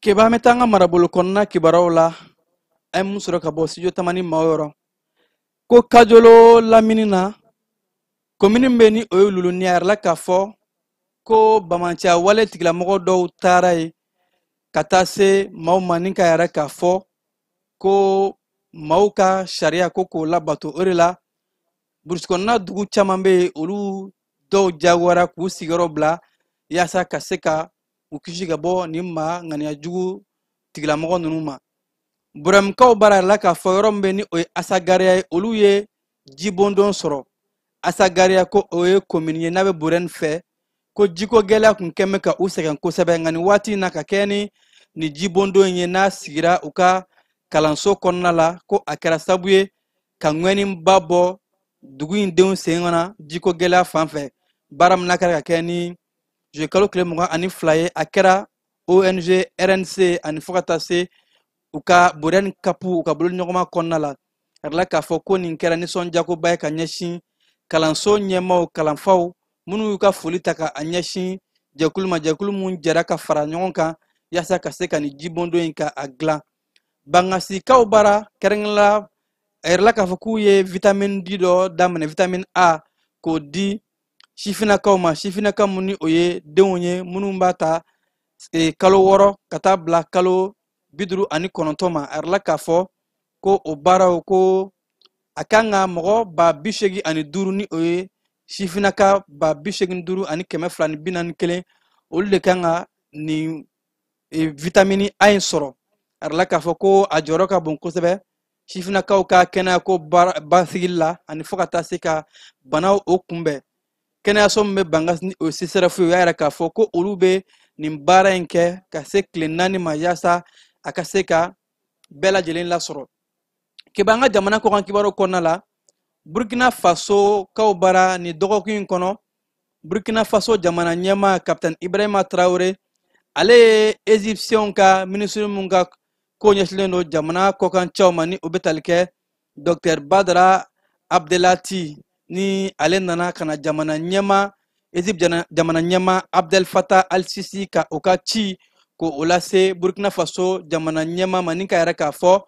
keba me tanga marabolo kɔnɔna kibaruw la an mun sɔrɔ ka bɔ studio tamani maaw yɔrɔ ko kajolo lamini na komini bɛ ni o ye luluni a yɛrɛ la k'a fɔ ko bamancija wale tigilamɔgɔ dɔw taara ye ka taa se maaw ma ni ka yɛrɛ k'a fɔ ko maaw ka sariya ko k'o labato o de la burusikɔnɔna dugu caman bɛ yen olu dɔw jagoyara k'u sigiyɔrɔ bila yaasa ka se ka u kisi ka bɔ nin ma ŋaniya jugu tigilamɔgɔ ninnu ma burɛmukaw bara la k'a fɔ yɔrɔ min bɛ ni o ye asagariya ye olu ye jibondon sɔrɔ asagariya ko o ye komini ye n'a bɛ burɛni fɛ ko jiko gɛlɛya kun kɛn bɛ ka u sɛgɛn kosɛbɛ nka nin waati in na ka kɛ ni jibondon ye n'a sigira u ka kalanso kɔnɔna la ko a kɛra sababu ye ka ŋɛniba bɔ dugu in denw sen kɔnɔ jiko gɛlɛya fan fɛ baara min n'a kɛra ka kɛ ni kalo tile 22 ye a kɛra ONG RNC ani fo ka taa se u ka burɛni kapu u ka boloɲɔgɔnma kɔnɔna la a la k'a fɔ ko nin kɛra nisɔndiyakoba ye ka ɲɛsin kalanso ɲɛmaw kalanfaw minnu y'u ka foli ta ka ɲɛsin jɛkulu ma jɛkulu mun jɛra ka fara ɲɔgɔn kan yaasa ka se ka nin jibondon in ka a dilan bangasikaw bara kɛrɛnkɛrɛnla a yɛrɛ la k'a fɔ k'u ye vitamine D dɔ daminɛ vitamine A k'o di sifinakaw ma sifinaka mun ni o ye denw ye minnu b'a ta kalo 6 ka taa bila kalo 59 ma arla k'a fɔ ko o baaraw ko a kan ka mɔgɔ 85,000 ni o ye sifinaka 85,000 ani 241 olu de kan ka ni vitamini A in sɔrɔ arla k'a fɔ ko a jɔyɔrɔ ka bon kosɛbɛ sifinakaw ka kɛnɛya ko basigi la ani fo ka taa se ka banaw o kunbɛn kɛnɛyaso min bɛ Bangas ni o CSRF o y'a yira k'a fɔ ko olu bɛ nin baara in kɛ ka se tile 4 ma yaasa a ka se ka bɛɛ lajɛlen lasɔrɔ k'an ka jamana kɔkan kibaru kɔnɔna la Burkina Faso kaw bara ni dɔgɔkun in kɔnɔ Burkina Faso jamana ɲɛmaa Capitaine Ibrahima Traoré ale ye Égyptiens ka ministre mun ka ko ɲɛsilen don jamana kɔkan cɛw ma ni o bɛ tali kɛ Dr Badara Abdelati ni ale nana kana jamana ɲɛmaa Égypte jamana ɲɛmaa Abdel Fattah al-Sisi ka o ka ci ko o lase Burkina Faso jamana ɲɛmaa ma ni ka yɛrɛ k'a fɔ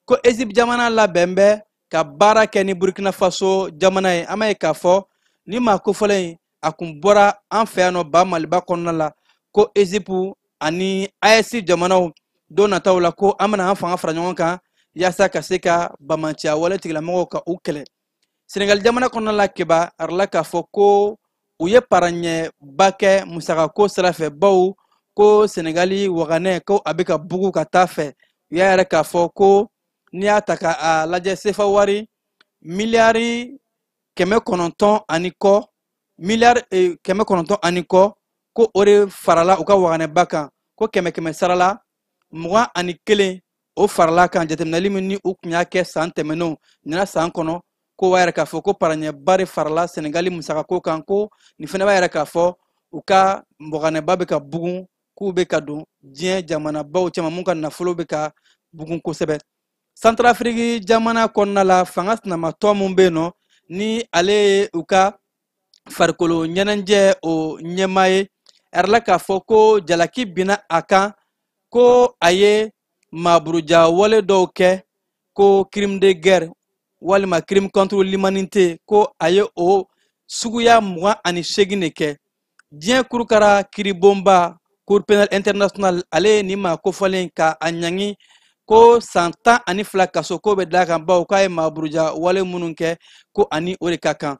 ko Égypte jamana labɛn bɛ ka baara kɛ ni Burkina Faso jamana ye an b'a ye k'a fɔ ni maa kofɔlen a kun bɔra an fɛ yan nɔ ba Maliba kɔnɔna la ko Égypte ani AES jamanaw don nataw la ko an bɛna an fanga fara ɲɔgɔn kan yaasa ka se ka bamanciya wale tigilamɔgɔw ka u kɛlɛ Sénégal jamana kɔnɔna la keba arla k'a fɔ ko u ye paraɲɛba kɛ musakako sira fɛ baw ko Sénégali waganɛ ko a bɛ ka bugu ka taa fɛ u y'a yɛrɛ k'a fɔ ko n'i y'a ta k'a lajɛ sefa wari miliyari 900 ani kɔ miliyari 900 ani kɔ ko o de farala u ka waganɛba kan ko 100 sarala 21 o farala kan jateminɛli min ni u kun y'a kɛ san tɛmɛnenw nin san kɔnɔ ko b'a yɛrɛ k'a fɔ ko paraɲɛba de farala Sénégali musakako kan ko nin fana b'a yɛrɛ k'a fɔ u ka waganɛba bɛ ka bugun k'u bɛ ka don diɲɛ jamanabaw cɛman mun ka nafolo bɛ ka bugun kosɛbɛ Centrafrique jamana kɔnɔna la fanga sinamatɔ mun bɛ yen nɔ ni ale ye u ka farikolo ɲɛnajɛ o ɲɛmaa ye arla k'a fɔ ko jalaki binna a kan ko a ye maaburuja wale dɔw kɛ ko crime de guerre walima crime contre l'humanité ko a ye o suguya 28 de kɛ diɲɛ kurukara kiribonba Cour pénale internationale ale ni maa kofɔlen ka a ɲangi ko san 12 kaso ko bɛ da kan baw k'a ye maaburuja wale minnu kɛ ko ani o de ka kan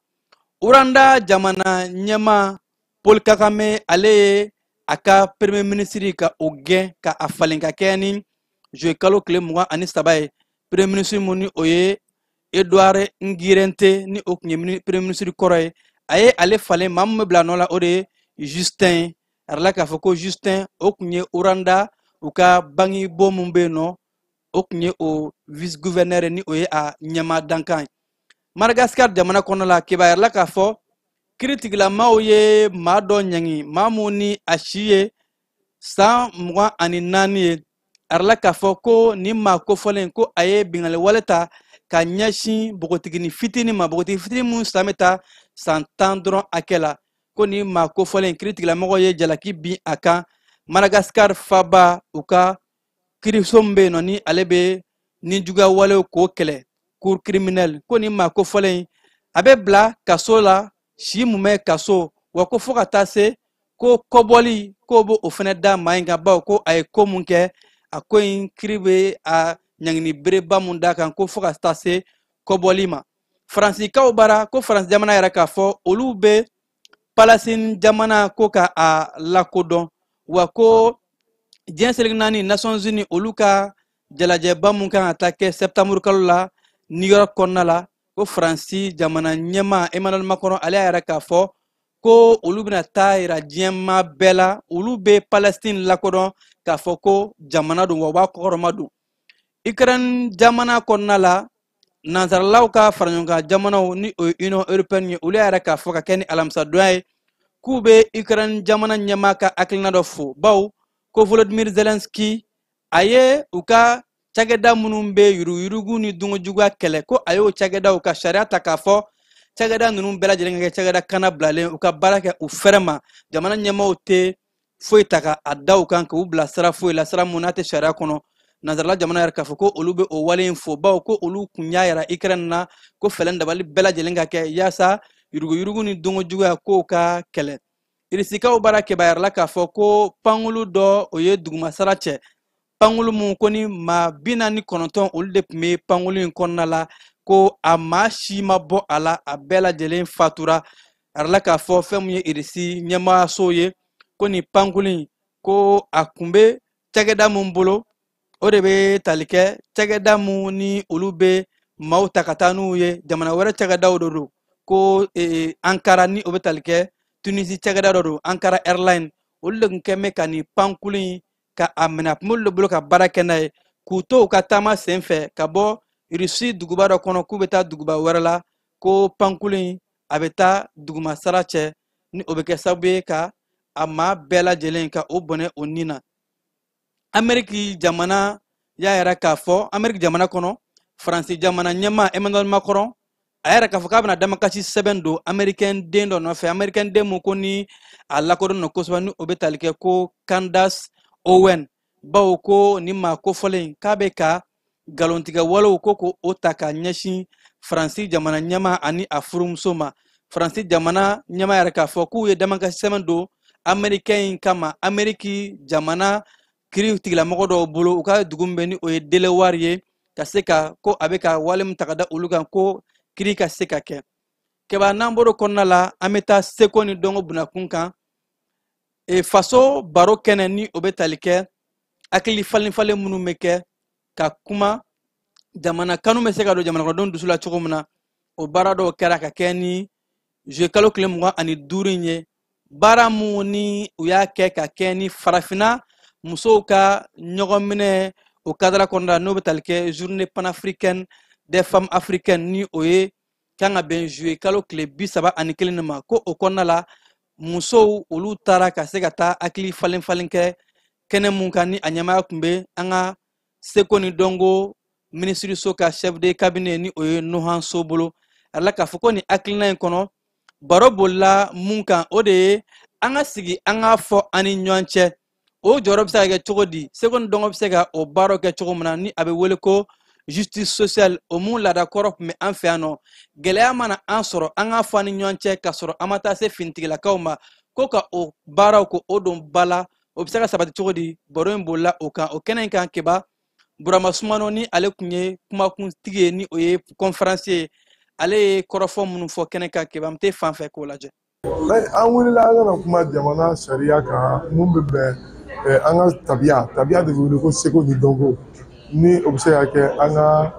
Uranda jamana ɲɛmaa Paul Kagame ale ye a ka premier ministre ka o gɛn ka a falen ka kɛ ni juillet kalo tile 23 ye premier ministre mun ni o ye Edouard Ngirente ni o kun ye premier ministre kɔrɔ ye a ye ale falen maa mun bɛ bila nɔ la o de ye Justin arla k'a fɔ ko Justin o kun ye Uranda u ka bangebɔ mun bɛ yen nɔ o kun ye o vice gouverneur ni o ye a ɲɛmaa dankan ye Madagascar jamana kɔnɔ la kibaruya la k'a fɔ kiiritigilamaw ye maa dɔ ɲangi maa mun ni a si ye san 24 ye arla k'a fɔ ko ni maa kofɔlen ko a ye bingali wale ta ka ɲɛsin bogotigini fitini ma bogotigi fitini mun san bɛ taa san 10 dɔrɔn hakɛ la ko ni maa kofɔlen kiiritigilamɔgɔ ye jalaki bin a kan Madagascar faba u ka kiiriso min bɛ yen nɔ ni ale bɛ ni juguya walew k'o kɛlɛ cour criminelle ko ni maa kofɔlen a bɛ bila kaso la si mun bɛ kaso wa ko fo ka taa se ko kɔbɔli k'o bɛ o fana da maa in kan bawo ko a ye ko mun kɛ a ko in kiiri bɛ a ɲangini bereba mun da kan ko fo ka taa se kɔbɔli ma Faransikaw bara ko Faransi jamana yɛrɛ k'a fɔ olu bɛ Palestine jamana ko ka a lakodɔn wa ko diɲɛ seligi 4 Nations Unies olu ka jalajɛba mun kan ka taa kɛ septembre kalo la New York kɔnɔna la ko Faransi jamana ɲɛmaa Emmanuel Macron ale yɛrɛ k'a fɔ ko olu bɛna taa yira diɲɛmaa bɛɛ la olu bɛ Palestine lakodɔn k'a fɔ ko jamana don wa u b'a kɔkɔrɔma don Ukraine jamana kɔnɔna la nanzaralaw ka fara ɲɔgɔn kan jamanaw ni o ye Union européenne ye olu yɛrɛ k'a fɔ ka kɛ ni alamisadonya ye k'u bɛ Ukraine jamana ɲɛmaa ka hakilina dɔ fo bawo ko Volodymyr Zelensky a ye u ka cakɛda minnu bɛ yuruguyurugu ni dunkojuguya kɛlɛ ko a y'o cakɛdaw ka sariya ta k'a fɔ cakɛda ninnu bɛɛ lajɛlen ka kɛ cakɛda kana bilalen u ka baara kɛ u fɛrɛ ma jamana ɲɛmaaw tɛ foyi ta ka a da u kan k'u bila sira foyi la sira mun n'a tɛ sariya kɔnɔ nanzarala jamana yɛrɛ k'a fɔ ko olu bɛ o wale in fo bawo ko olu kun y'a yira Ukraine na ko fɛlɛn dabali bɛɛ lajɛlen ka kɛ yaasa yurugu ni dongo juguya ko ka kɛlɛ irisikaw bara kebayarala k'a fɔ ko pankulu dɔ o ye duguma sara cɛ pankulu mun ko ni maa 49 olu de tun bɛ pankulu in kɔnɔna la ko a maa si ma bɔ a la a bɛɛ lajɛlen fatura arala k'a fɔ fɛn mun ye irisi ɲɛmaayaso ye ko ni pankulu in ko a kun bɛ cakɛda mun bolo o de bɛ tali kɛ cakɛda mun ni olu bɛ maaw ta ka taa n'u ye jamana wɛrɛ cakɛdaw de don ko ankara ni o bɛ tali kɛ tunisi cakɛda dɔ don ankara airline olu de tun kɛn bɛ ka ni pankulu in ka a minɛ a tun b'olu de bolo ka baara kɛ n'a ye k'u to u ka taama sen fɛ ka bɔ irisi duguba dɔ kɔnɔ k'u bɛ taa duguba wɛrɛ la ko pankulu in a bɛ taa duguma sara cɛ ni o bɛ kɛ sababu ye ka a maa bɛɛ lajɛlen ka o bɔnɛ o nin na ameriki jamana y'a yɛrɛ k'a fɔ ameriki jamana kɔnɔ faransi jamana ɲɛmaa emmanuel macron a yɛrɛ k'a fɔ k'a bɛna damakasi sɛbɛn don amerikɛn den dɔ nɔfɛ amerikɛn den mun ko ni a lakodɔn don kosɛbɛ ni o bɛ tali kɛ ko candace owen bawo ko ni maa kofɔlen k'a bɛ ka galontigɛ walew ko o ta ka ɲɛsin faransi jamana ɲɛmaa ani a furumuso ma faransi jamana ɲɛmaa yɛrɛ k'a fɔ k'u ye damakasi sɛbɛn don amerikɛn in kama ameriki jamana kiri tigilamɔgɔ dɔw bolo u ka dugu min bɛ ni o ye Delaware ye ka se ka ko a bɛ ka wale min ta ka da olu kan ko kiri ka se ka kɛ kɛba n'an bɔr'o kɔnɔna la an bɛ taa seko ni dɔnko bunakun kan faso baro kɛnɛ ni o bɛ tali kɛ hakili falen minnu bɛ kɛ ka kuma jamana kanu bɛ se ka don jamanakɔnɔdenw dusu la cogo min na o baara dɔw kɛra ka kɛ ni juillet kalo tile 25 in ye baara mun ni u y'a kɛ ka kɛ ni farafinna musow ka ɲɔgɔn minɛ o kadara kɔnɔna n'o bɛ tali kɛ journée panafricaine des femmes africaines ni o ye kan ka bɛn juillet kalo tile 31 de ma ko o kɔnɔna la musow olu taara ka se ka taa hakili falen kɛ kɛnɛ mun kan ni a ɲɛmaaya tun bɛ an ka seko ni dɔnko minisiriso ka chef de cabinet ni o ye Nohan So bolo a la k'a fɔ ko ni hakilina in kɔnɔ baro bolila mun kan o de ye an ka sigi an ka fɔ an ni ɲɔgɔn cɛ o jɔyɔrɔ bɛ se ka kɛ cogo di seko ni dɔnko bɛ se ka o baaraw kɛ cogo min na ni a bɛ wele ko justice sociale o mun laada kɔrɔ tun bɛ an fɛ yan nɔ gɛlɛya mana an sɔrɔ an ka fɔ an ni ɲɔgɔn cɛ ka sɔrɔ an ma taa se finitigilakaw ma ko ka o baaraw ko o don ba la o bɛ se ka sabati cogo di baro in bolila o kan o kɛnɛ in kan keba Burama Sumano ni ale tun ye kumakuntigi ye ni o ye conférencier ye ale ye kɔrɔfɔ minnu fɔ kɛnɛ kan keba an tɛ fan fɛ k'o lajɛ. An wulila an kana kuma jamana sariya kan mun bɛ bɛn an ka tabiya de bɛ wele ko seko ni dɔnko ni o bɛ se ka kɛ an ka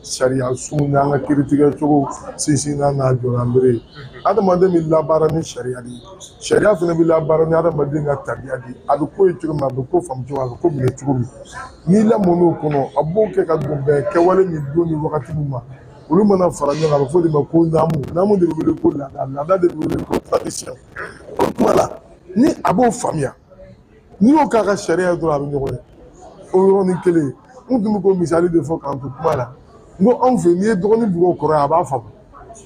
sariya sun ni an ka kiiritigɛ cogo sinsinna n'a jɔlan bere ye adamaden bɛ labaara ni sariya de ye sariya fana bɛ labaara ni adamaden ka tabiya de ye a bɛ ko ye cogo min a bɛ ko faamu cogo a bɛ ko minɛ cogo min n'i lamɔn'o kɔnɔ a b'o kɛ ka don bɛn kɛwale ni don ni wagati min ma olu mana fara ɲɔgɔn kan a bɛ fɔ de ma ko naamu de bɛ wele ko laada de bɛ wele ko tradition o kuma la ni a b'o faamuya n'i y'o k'a ka sariya dɔrɔn a bɛ ɲɔgɔn ye o yɔrɔnin kelen n tun bɛ ko misali de fɔ k'an to kuma la n ko anw fɛ n'i ye dɔgɔnin bugɔ kɔrɔ ye a b'a faamu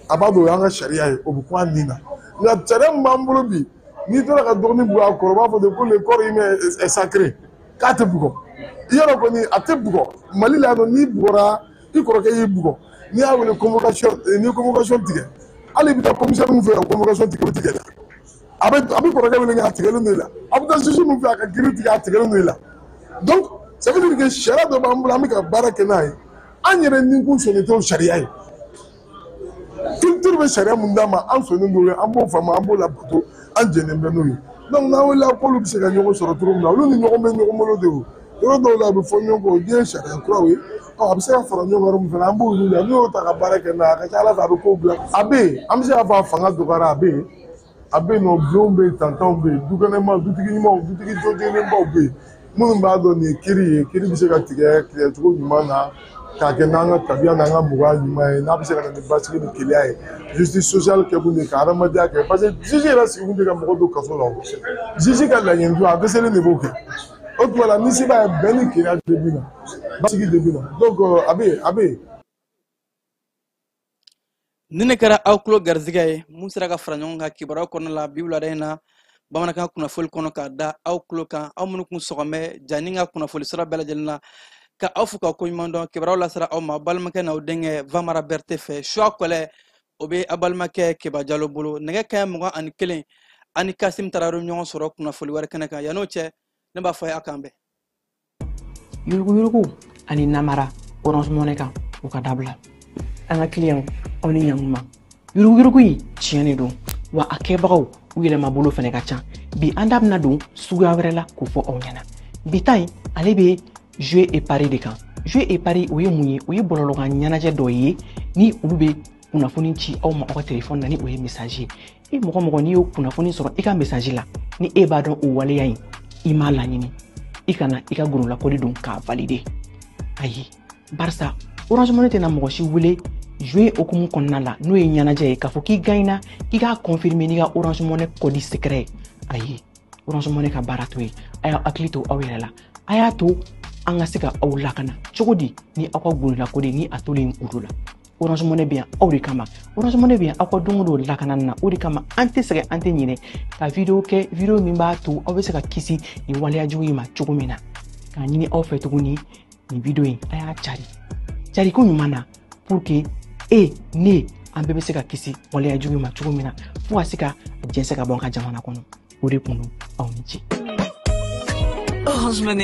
a b'a dɔn o y'an ka sariya ye o bɛ kun a nin na nka sariya min b'an bolo bi n'i tora ka dɔgɔnin bugɔ a kɔrɔ u b'a fɔ de ko le corps humain est sacré k'a tɛ bugɔ i yɔrɔ kɔni a tɛ bugɔ mali la yan nɔ n'i bugɔra i kɔrɔkɛ y'i bugɔ n'i y'a wele convocation n'i ye convocation tigɛ hali i bɛ taa commissaire min fɛ o convocation tigɛ o tigɛ la a bɛ kɔrɔkɛ wele a tigɛlen don i la a bɛ taa juge min fɛ a ka kiiri tigɛ a tigɛlen don i la donc ça veut dire que sariya dɔ b'an bolo an bɛ ka baara kɛ n'a ye an yɛrɛ nikun sɔnnen t'o sariya ye culture bɛ sariya mun d'an ma an sɔnnen d'o ye an b'o faamu an b'o labato an jɛnnen bɛ n'o ye donc n'an wulila k'olu bɛ se ka ɲɔgɔn sɔrɔ cogo min na olu ni ɲɔgɔn bɛ ɲɔgɔn bolo de o yɔrɔ dɔw la a bɛ fɔ ɲɔgɔn kɔ o ye sariya kuraw ye a bɛ se ka fara ɲɔgɔn kan min fana an b'olu la n'u y'o ta ka baara kɛ n'a ye a ka ca ala fɛ a bɛ kow bila a bɛ yen an bɛ se k'a fɔ a fanga dɔgɔyara a bɛ yen nɔ bulonw bɛ yen tantanw bɛ yen dukɛnɛmaw dutigi ɲumanw dutigi jɔjɔlenbaw bɛ yen minnu b'a dɔn nin ye kiiri ye kiiri bɛ se ka tigɛ cogo ɲuman na k'a kɛ n'an ka tabiya n'an ka mɔgɔya ɲuman ye n'a bɛ se ka na ni basigi ni keleya ye justice sociale kɛ kun de ka adamadenya kɛ parce que juge yɛrɛ sigi kun de ka mɔgɔ don kaso la o juge ka laɲini don a dɛsɛlen de b'o kɛ o tuma la ni se b'a ye bɛn ni keleya de bɛ na basigi de bɛ na donc a bɛ yen. Ni ne kɛra aw tulo garizigɛ ye mun sera ka fara ɲɔgɔn kan kibaruya kɔnɔna la bi wulada in na bamanankan kunnafoli kɔnɔ k'a da aw tulo kan aw minnu kun sɔgɔmɛ jani ka kunnafoli sira bɛɛ lajɛlen na ka aw fo ka ko ɲuman dɔn kibaruyaw lasera aw ma balimakɛ n'aw denkɛ Vamara Berete fɛ Choix Kɔlɛ o be abalmakɛ Keba Jalo bolo nɛgɛ kaɲɛ 21 ani Kasim Tararu ɲɔgɔn sɔrɔ kunnafoni wɛrɛ kɛnɛ kan yan'o cɛ ne b'a fɔ a kan bɛn yurugu ani namara Orange Money kan u ka dabila an ka client aw ni ɲankuma yurugu in tiɲɛ de don wa a kɛbagaw u yɛlɛma bolo fɛnɛ ka ca bi an da bɛna don suguya wɛrɛ la k'o fɔ aw ɲɛna bi ta in ale bɛ jeu et pari de kan jeu et pari o ye mun ye o ye bɔlɔlɔkan ɲɛnajɛ dɔ ye ni olu bɛ kunnafoni ci aw ma aw ka telefɔni na ni o ye message ye e mɔgɔ n'i y'o kunnafoni sɔrɔ i ka message la ni e b'a dɔn o waleya in i m'a laɲini i kana i ka gorolakɔli don k'a valider ayi barisa Orange Money tɛna mɔgɔ si wele jouer okumu kɔnɔna la n'o ye ɲɛnajɛ ye k'a fɔ k'i gagnera k'i k'a confirmer n'i ka Orange Money code secret ayi Orange Money ka baara to ye a y'a hakili to aw yɛrɛ la a y'a to an ka se ka aw lakana cogo di ni aw ka gorolakɔli ni a tolen olu la Orange Money bɛ yan aw de kama Orange Money bɛ yan aw ka don o don lakana na o de kama an tɛ sɛgɛn an tɛ ɲinɛ ka video kɛ video min b'a to aw bɛ se ka kisi nin waleya jugu in ma cogo min na k'a ɲini aw fɛ tuguni nin video in a y'a cari ko ɲuman na pour que ne an bɛɛ bɛ se ka kisi waleya jugu in ma cogo min na fo ka se ka jɛnsɛ ka bɔ an ka jamana kɔnɔ o de kun don aw ni ce. Orange Money